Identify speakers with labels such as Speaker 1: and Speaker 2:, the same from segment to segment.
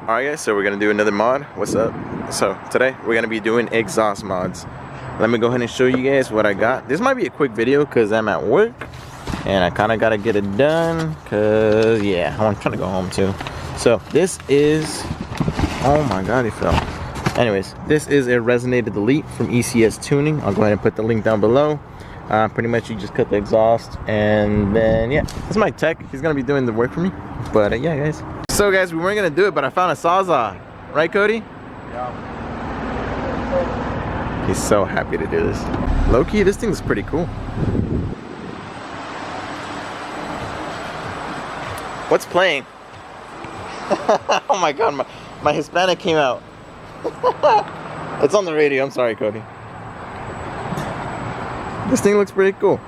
Speaker 1: Alright guys, so we're gonna do another mod. What's up? So today we're gonna be doing exhaust mods. Let me go ahead and show you guys what I got. This might be a quick video because I'm at work and I kind of gotta get it done because yeah, I'm trying to go home too. So this is, oh my god, he fell. Anyways, this is a resonator delete from ECS tuning. I'll go ahead and put the link down below. Pretty much you just cut the exhaust and then yeah, this is my tech. He's gonna be doing the work for me. But yeah guys. So guys, we weren't gonna do it, but I found a Sawzall. Right, Cody?
Speaker 2: Yeah.
Speaker 1: He's so happy to do this. Low-key, this thing's pretty cool. What's playing? Oh my god, my Hispanic came out. It's on the radio, I'm sorry, Cody. This thing looks pretty cool.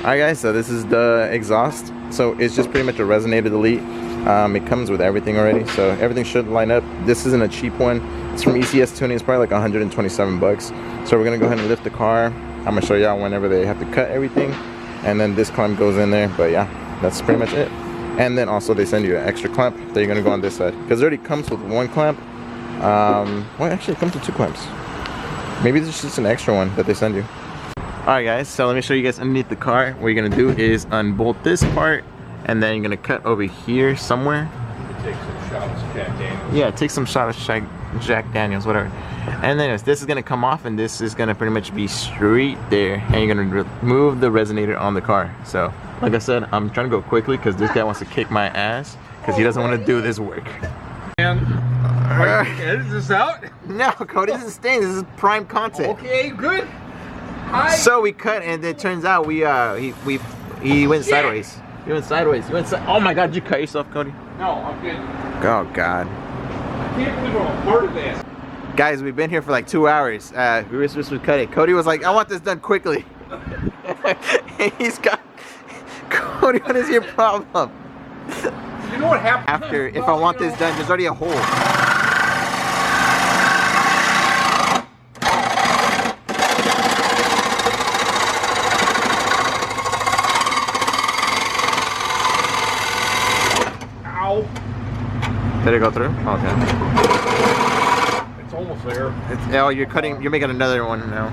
Speaker 1: Alright guys, so this is the exhaust. So it's just pretty much a resonator delete. It comes with everything already, so everything should line up. This isn't a cheap one. It's from ECS Tuning. It's probably like 127 bucks. So we're gonna go ahead and lift the car. I'm gonna show y'all whenever they have to cut everything, and then this clamp goes in there. But yeah, that's pretty much it. And then also they send you an extra clamp that you're gonna go on this side because it already comes with one clamp. Well, actually, it comes with two clamps. Maybe this is just an extra one that they send you. Alright guys, so let me show you guys underneath the car. What you're gonna do is unbolt this part, and then you're gonna cut over here somewhere.
Speaker 2: Take some shots of Jack Daniels.
Speaker 1: Yeah, take some shot of Jack Daniels, whatever. And then this is gonna come off, and this is gonna pretty much be straight there, and you're gonna remove the resonator on the car. So, like I said, I'm trying to go quickly because this guy wants to kick my ass because he doesn't want to do this work.
Speaker 2: And is this out?
Speaker 1: No, Cody, this is staying. This is prime content.
Speaker 2: Okay, good. Hi.
Speaker 1: So we cut, and it turns out he went sideways. He went sideways. Oh my god, did you cut yourself, Cody?
Speaker 2: No, I'm good.
Speaker 1: Oh god.
Speaker 2: I can't believe I'm a part of this.
Speaker 1: Guys, we've been here for like 2 hours. We were supposed to cut it. Cody was like, I want this done quickly. He's got... Cody, what is your problem?
Speaker 2: You know what happened?
Speaker 1: After, if I want this done, there's already a hole. Did it go through? Okay.
Speaker 2: It's almost there.
Speaker 1: Oh, you're cutting. You're making another one now.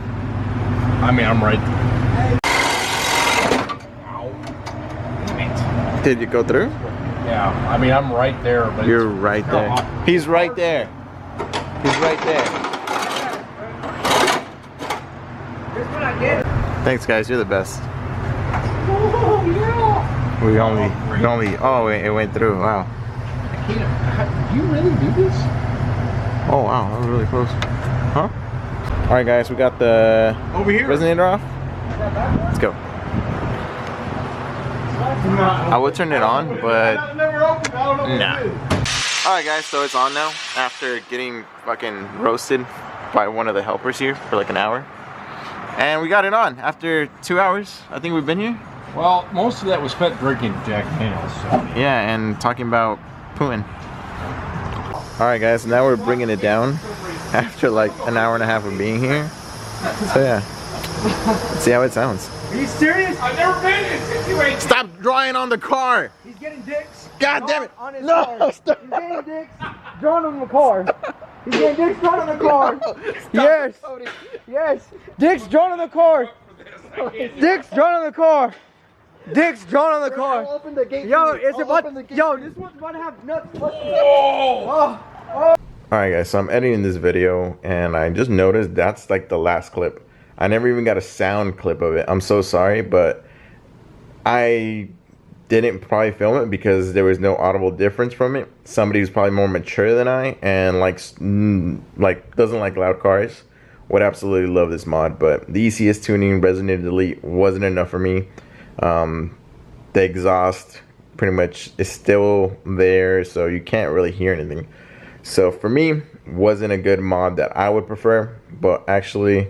Speaker 2: I mean, I'm right. Ow. Damn it.
Speaker 1: Did it go through?
Speaker 2: Yeah. I mean, I'm right there. But
Speaker 1: you're right there. He's right there. He's right there. Thanks, guys. You're the best.
Speaker 2: Oh, yeah.
Speaker 1: We only. Oh, it went through. Wow.
Speaker 2: Do you really do this?
Speaker 1: Oh wow, that was really close. Huh? Alright guys, we got the
Speaker 2: over here
Speaker 1: resonator off. Let's go. I would turn it on, but nah. Alright guys, so it's on now after getting fucking roasted by one of the helpers here for like an hour. And we got it on after 2 hours. I think we've been here.
Speaker 2: Well, most of that was spent drinking Jack Daniels. So.
Speaker 1: Yeah, and talking about Putin. Alright guys, now we're bringing it down after like an hour and a half of being here. So yeah, let's see how it sounds.
Speaker 3: Are you serious?
Speaker 2: I've never been in this situation.
Speaker 1: Stop drawing on the car!
Speaker 3: He's getting dicks.
Speaker 1: God damn it!
Speaker 3: On his
Speaker 1: No!
Speaker 3: car.
Speaker 1: Stop.
Speaker 3: He's getting dicks drawn on the car. He's getting dicks drawn on the car.
Speaker 1: No,
Speaker 3: yes.
Speaker 1: Cody.
Speaker 3: Yes. Dicks drawn on the car. Dicks drawn on the car. Dicks drawn on the car.
Speaker 1: I'll open the gate.
Speaker 3: Yo, it's about. Yo, this one's about to have nuts.
Speaker 2: Oh.
Speaker 1: Alright guys, so I'm editing this video and I just noticed that's like the last clip. I never even got a sound clip of it. I'm so sorry, but I didn't probably film it because there was no audible difference from it. Somebody who's probably more mature than I and like doesn't like loud cars would absolutely love this mod, but the ECS tuning resonator delete wasn't enough for me. The exhaust pretty much is still there, so you can't really hear anything. So for me, wasn't a good mod that I would prefer, but actually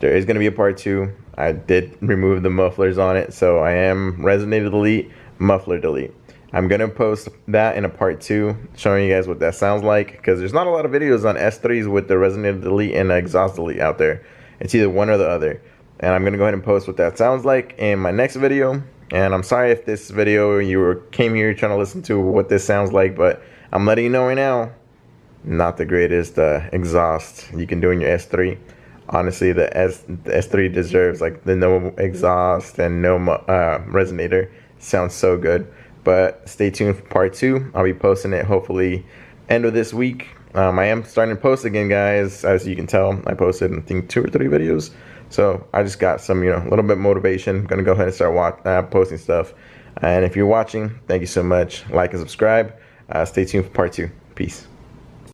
Speaker 1: there is going to be a part 2. I did remove the mufflers on it, so I am resonator delete, muffler delete. I'm going to post that in a part 2, showing you guys what that sounds like, because there's not a lot of videos on S3s with the resonator delete and the exhaust delete out there. It's either one or the other. And I'm going to go ahead and post what that sounds like in my next video. And I'm sorry if this video came here trying to listen to what this sounds like, but I'm letting you know right now, not the greatest exhaust you can do in your S3. Honestly, the S3 deserves like the no exhaust and no resonator. Sounds so good. But stay tuned for part 2. I'll be posting it hopefully end of this week. I am starting to post again, guys. As you can tell, I posted I think 2 or 3 videos. So I just got some, a little bit of motivation. Gonna go ahead and start posting stuff. And if you're watching, thank you so much. Like and subscribe. Stay tuned for part 2. Peace.